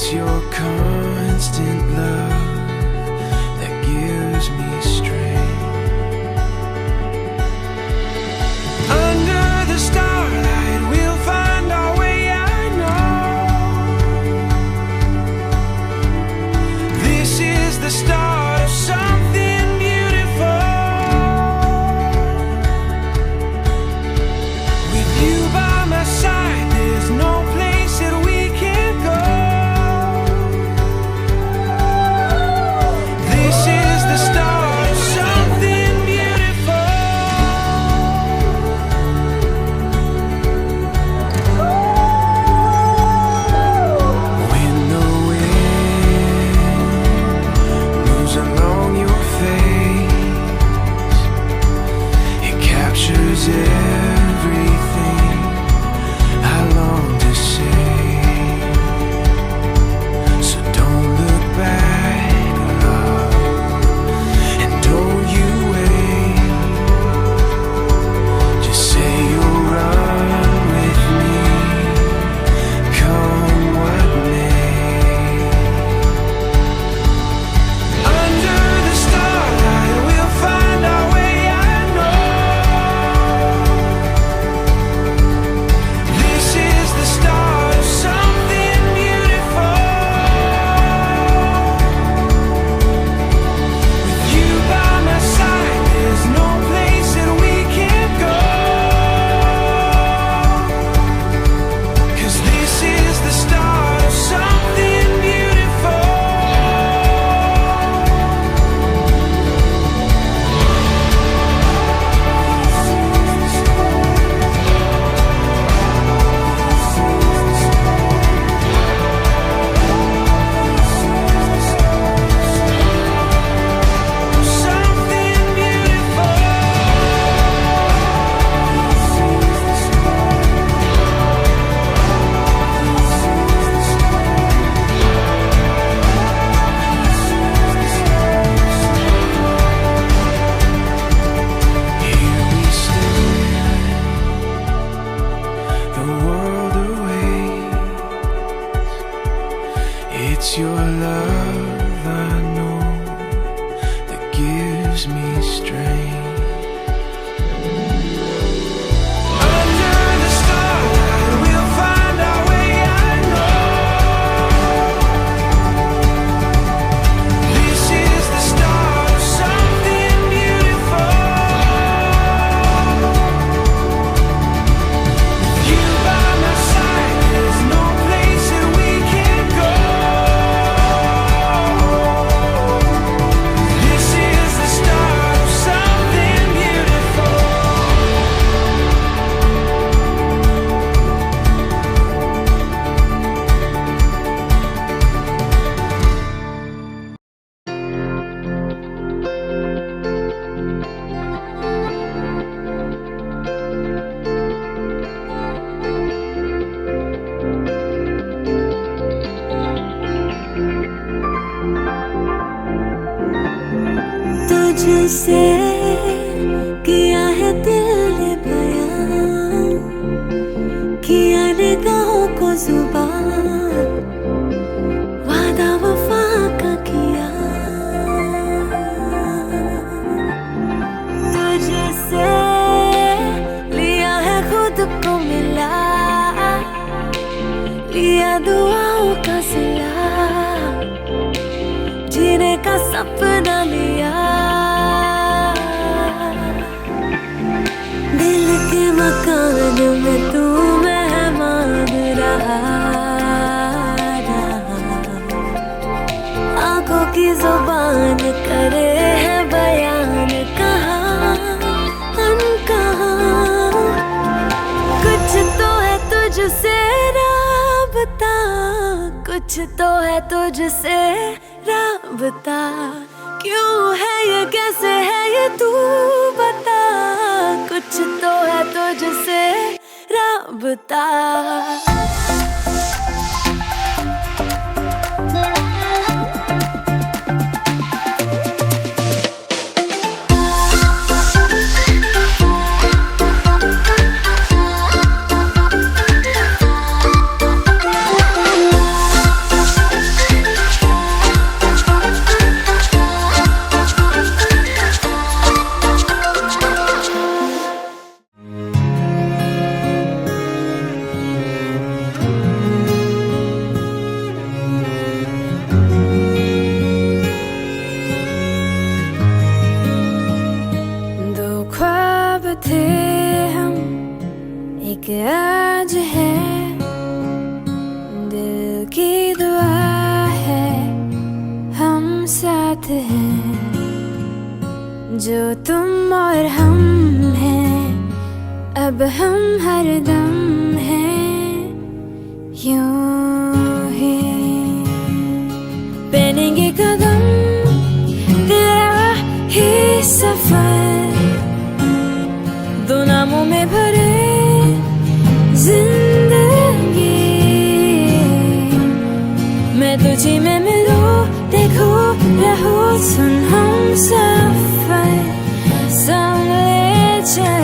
It's your constant love that gives me strength. Under the starlight we'll find our way, I know. This is the start of something beautiful. With you by my side, there's no place that we can't go. This is the start of something beautiful. When the wind moves along your face, it captures everything I long to say. So don't look back, love, and don't you wait. Just say you'll run with me, come what may. Under the starlight we'll find our way, I know. This is the start of something beautiful. With you by my side, there's no place that we can't go. 'Cause this is the start of something beautiful. Something beautiful. Here we stand, the world awaits. It's your love, I know, that gives me strength. Under the starlight we'll find our way, I know. This is the start of something beautiful. With you by my side, there's no place that we can't go. This is the start of something beautiful. तुझसे किया है दिल ने बयान, किया निगाहों को जुबान, वादा वफा का किया। तुझसे लिया है खुद को मिला, लिया दुआओं का सिला, जीने का सपना लिया। दिल के मकान में तू मेहमान रहा, आंखों की जुबान करे है बयान, कहाँ अनकहाँ। कुछ तो है तुझसे राबता, कुछ तो है तुझसे राबता। क्यों है ये, कैसे है ये, तू बता। कुछ तो है तुझसे राबता। साथ है, जो तुम और हम हैं, अब हम हरदम हैं यूं ही। पहनेंगे कदम तेरा ही सफर, दो नामों में भरे जिंदगी। मैं तुझी में मिलूं, देखूं, रहूं, सुन हम सफर संग ले चल।